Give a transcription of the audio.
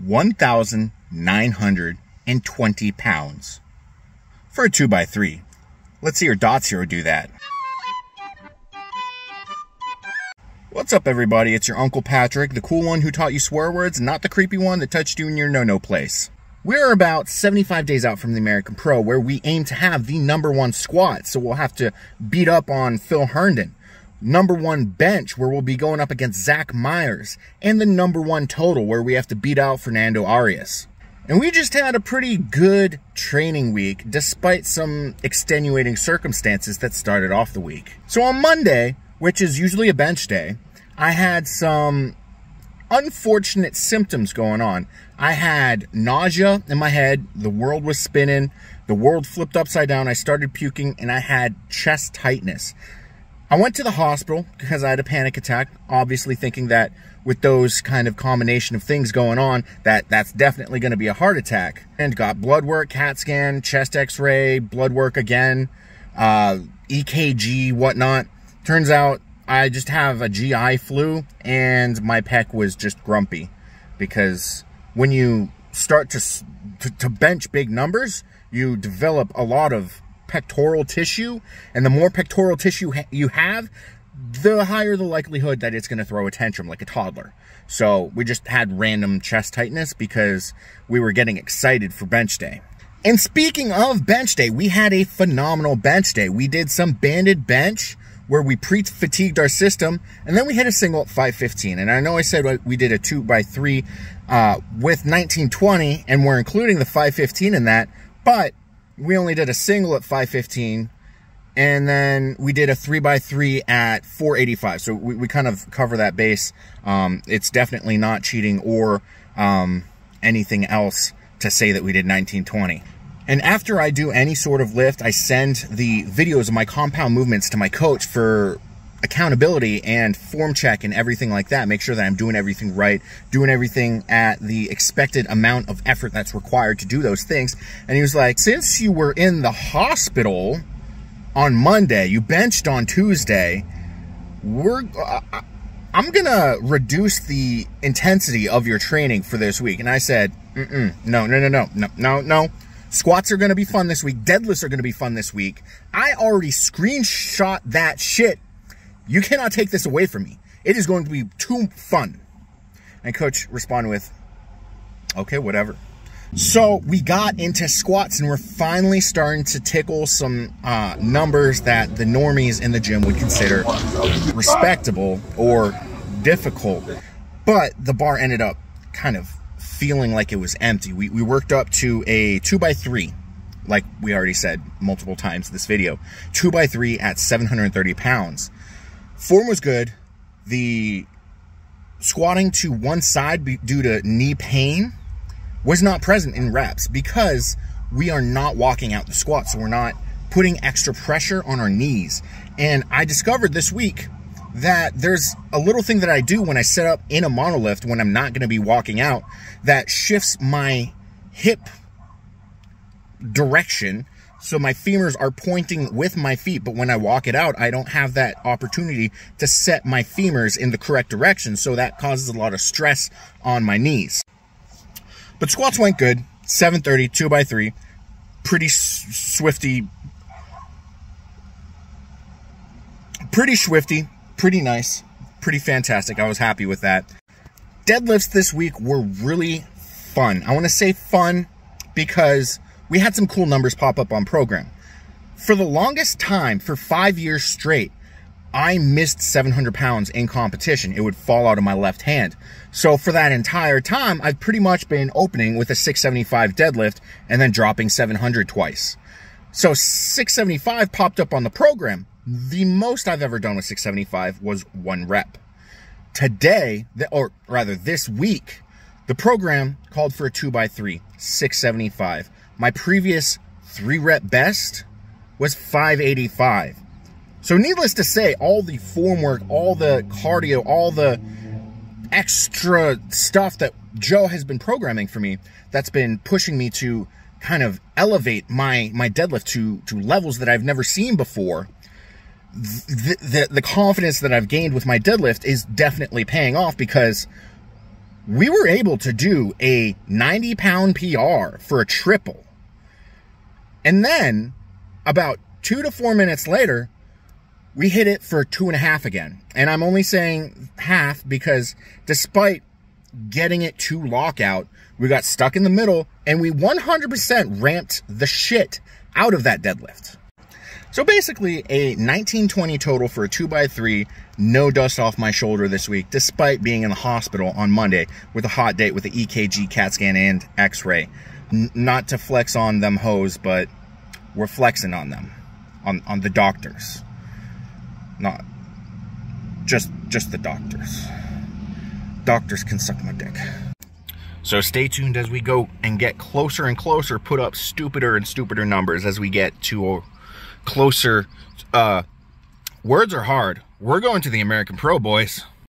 1,920 pounds for a 2x3. Let's see your dots hero do that. What's up, everybody? It's your Uncle Patrick, the cool one who taught you swear words, not the creepy one that touched you in your no-no place. We're about 75 days out from the American Pro, where we aim to have the #1 squat, so we'll have to beat up on Phil Herndon. #1 bench, where we'll be going up against Zach Myers, and the #1 total, where we have to beat out Fernando Arias. And we just had a pretty good training week, despite some extenuating circumstances that started off the week. So on Monday, which is usually a bench day, I had some unfortunate symptoms going on. I had nausea in my head, the world was spinning, the world flipped upside down, I started puking, and I had chest tightness. I went to the hospital because I had a panic attack, obviously thinking that with those kind of combination of things going on, that's definitely going to be a heart attack. And got blood work, CAT scan, chest x-ray, blood work again, EKG, whatnot. Turns out I just have a GI flu, and my pec was just grumpy, because when you start to bench big numbers, you develop a lot of pectoral tissue, and the more pectoral tissue you have, the higher the likelihood that it's going to throw a tantrum like a toddler. So we just had random chest tightness because we were getting excited for bench day. And speaking of bench day, we had a phenomenal bench day. We did some banded bench, where we pre-fatigued our system, and then we hit a single at 515. And I know I said we did a 2x3 with 1920, and we're including the 515 in that, but we only did a single at 515, and then we did a 3x3 at 485. So we kind of cover that base. It's definitely not cheating or anything else to say that we did 1920. And after I do any sort of lift, I send the videos of my compound movements to my coach for accountability and form check and everything like that. Make sure that I'm doing everything right, doing everything at the expected amount of effort that's required to do those things. And he was like, since you were in the hospital on Monday, you benched on Tuesday, I'm gonna reduce the intensity of your training for this week. And I said, no. Squats are going to be fun this week. Deadlifts are going to be fun this week. I already screenshot that shit. You cannot take this away from me. It is going to be too fun. And coach responded with, okay, whatever. So we got into squats, and we're finally starting to tickle some numbers that the normies in the gym would consider respectable or difficult. But the bar ended up kind of feeling like it was empty. We worked up to a 2x3, like we already said multiple times in this video, 2x3 at 730 pounds. Form was good. The squatting to one side due to knee pain was not present in reps, because we are not walking out the squat, so we're not putting extra pressure on our knees. And I discovered this week that there's a little thing that I do when I set up in a monolift when I'm not going to be walking out that shifts my hip direction, so my femurs are pointing with my feet, but when I walk it out, I don't have that opportunity to set my femurs in the correct direction, so that causes a lot of stress on my knees. But squats went good, 730, 2x3, pretty swifty, pretty nice, pretty fantastic. I was happy with that. Deadlifts this week were really fun. I want to say fun because we had some cool numbers pop up on program. For the longest time, for 5 years straight, I missed 700 pounds in competition. It would fall out of my left hand. So for that entire time, I've pretty much been opening with a 675 deadlift and then dropping 700 twice. So 675 popped up on the program. The most I've ever done with 675 was 1 rep. Today, or rather this week, the program called for a 2x3, 675. My previous 3-rep best was 585. So needless to say, all the form work, all the cardio, all the extra stuff that Joe has been programming for me, that's been pushing me to kind of elevate my deadlift to levels that I've never seen before. The confidence that I've gained with my deadlift is definitely paying off, because we were able to do a 90-pound PR for a triple. And then about 2 to 4 minutes later, we hit it for 2.5 again. And I'm only saying half because despite getting it to lockout, we got stuck in the middle and we 100% ramped the shit out of that deadlift. So basically a 1920 total for a 2x3, no dust off my shoulder this week, despite being in the hospital on Monday with a hot date with the EKG, CAT scan, and x-ray. Not to flex on them hoes, but we're flexing on them, on the doctors. Not just the doctors. Doctors can suck my dick. So stay tuned as we go and get closer and closer, put up stupider and stupider numbers as we get to closer. Words are hard. We're going to the American Pro, boys.